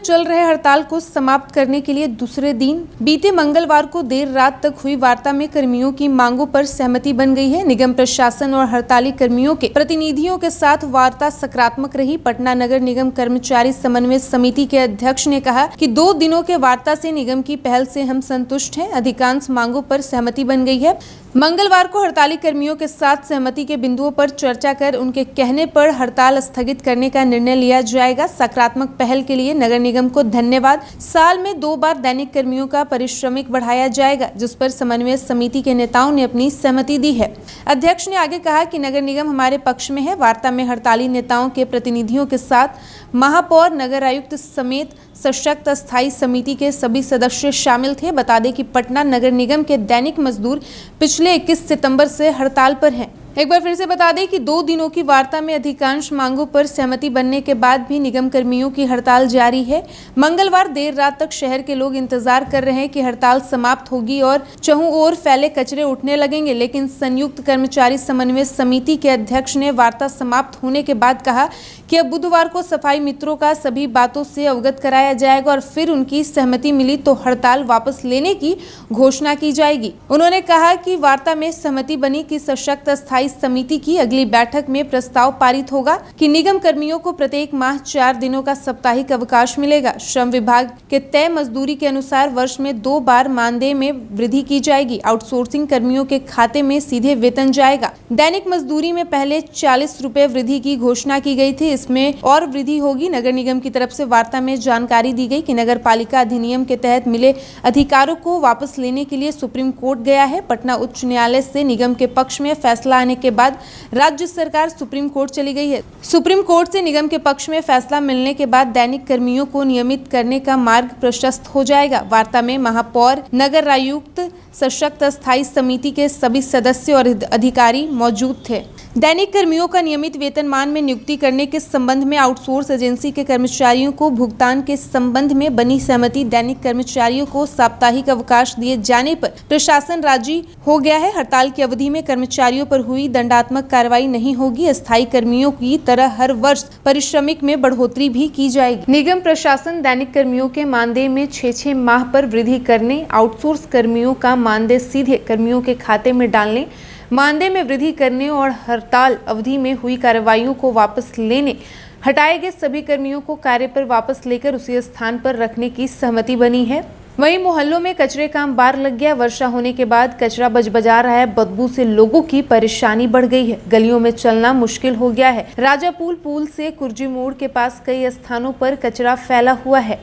चल रहे हड़ताल को समाप्त करने के लिए दूसरे दिन बीते मंगलवार को देर रात तक हुई वार्ता में कर्मियों की मांगों पर सहमति बन गई है। निगम प्रशासन और हड़ताली कर्मियों के प्रतिनिधियों के साथ वार्ता सकारात्मक रही। पटना नगर निगम कर्मचारी समन्वय समिति के अध्यक्ष ने कहा कि 2 दिनों के वार्ता से निगम की पहल से हम संतुष्ट हैं। अधिकांश मांगों पर सहमति बन गई है। मंगलवार को हड़ताली कर्मियों के साथ सहमति के बिंदुओं पर चर्चा कर उनके कहने पर हड़ताल स्थगित करने का निर्णय लिया जाएगा। सकारात्मक पहल के लिए नगर निगम को धन्यवाद। साल में 2 बार दैनिक कर्मियों का पारिश्रमिक बढ़ाया जाएगा, जिस पर समन्वय समिति के नेताओं ने अपनी सहमति दी है। अध्यक्ष ने आगे कहा कि नगर निगम हमारे पक्ष में है। वार्ता में हड़ताली नेताओं के प्रतिनिधियों के साथ महापौर, नगर आयुक्त समेत सशक्त स्थायी समिति के सभी सदस्य शामिल थे। बता दें कि पटना नगर निगम के दैनिक मजदूर पिछले 21 सितंबर से हड़ताल पर हैं। एक बार फिर से बता दें कि 2 दिनों की वार्ता में अधिकांश मांगों पर सहमति बनने के बाद भी निगम कर्मियों की हड़ताल जारी है। मंगलवार देर रात तक शहर के लोग इंतजार कर रहे हैं कि हड़ताल समाप्त होगी और चहुं ओर फैले कचरे उठने लगेंगे, लेकिन संयुक्त कर्मचारी समन्वय समिति के अध्यक्ष ने वार्ता समाप्त होने के बाद कहा कि अब बुधवार को सफाई मित्रों का सभी बातों से अवगत कराया जाएगा और फिर उनकी सहमति मिली तो हड़ताल वापस लेने की घोषणा की जाएगी। उन्होंने कहा कि वार्ता में सहमति बनी कि सशक्त स्थायी समिति की अगली बैठक में प्रस्ताव पारित होगा कि निगम कर्मियों को प्रत्येक माह 4 दिनों का साप्ताहिक अवकाश मिलेगा। श्रम विभाग के तय मजदूरी के अनुसार वर्ष में 2 बार मानदेय में वृद्धि की जाएगी। आउटसोर्सिंग कर्मियों के खाते में सीधे वेतन जाएगा। दैनिक मजदूरी में पहले 40 रुपए वृद्धि की घोषणा की गई थी, इसमें और वृद्धि होगी। नगर निगम की तरफ से वार्ता में जानकारी दी गई कि नगर पालिका अधिनियम के तहत मिले अधिकारों को वापस लेने के लिए सुप्रीम कोर्ट गया है। पटना उच्च न्यायालय से निगम के पक्ष में फैसला आने के बाद राज्य सरकार सुप्रीम कोर्ट चली गई है। सुप्रीम कोर्ट से निगम के पक्ष में फैसला मिलने के बाद दैनिक कर्मियों को नियमित करने का मार्ग प्रशस्त हो जाएगा। वार्ता में महापौर, नगर आयुक्त, सशक्त स्थायी समिति के सभी सदस्य और अधिकारी मौजूद थे। दैनिक कर्मियों का नियमित वेतनमान में नियुक्ति करने के संबंध में आउटसोर्स एजेंसी के कर्मचारियों को भुगतान के संबंध में बनी सहमति। दैनिक कर्मचारियों को साप्ताहिक अवकाश दिए जाने पर प्रशासन राजी हो गया है। हड़ताल की अवधि में कर्मचारियों पर हुई दंडात्मक कार्रवाई नहीं होगी। अस्थायी कर्मियों की तरह हर वर्ष पारिश्रमिक में बढ़ोतरी भी की जाएगी। निगम प्रशासन दैनिक कर्मियों के मानदेय में 6 माह पर वृद्धि करने, आउटसोर्स कर्मियों का मानदेय सीधे कर्मियों के खाते में डालने, मानदेय में वृद्धि करने और हड़ताल अवधि में हुई कार्रवाइयों को वापस लेने, हटाए गए सभी कर्मियों को कार्य पर वापस लेकर उसी स्थान पर रखने की सहमति बनी है। वहीं मोहल्लों में कचरे का अंबार लग गया। वर्षा होने के बाद कचरा बजबजा रहा है। बदबू से लोगों की परेशानी बढ़ गई है। गलियों में चलना मुश्किल हो गया है। राजापुल पुल से कुर्जी मोड़ के पास कई स्थानों पर कचरा फैला हुआ है।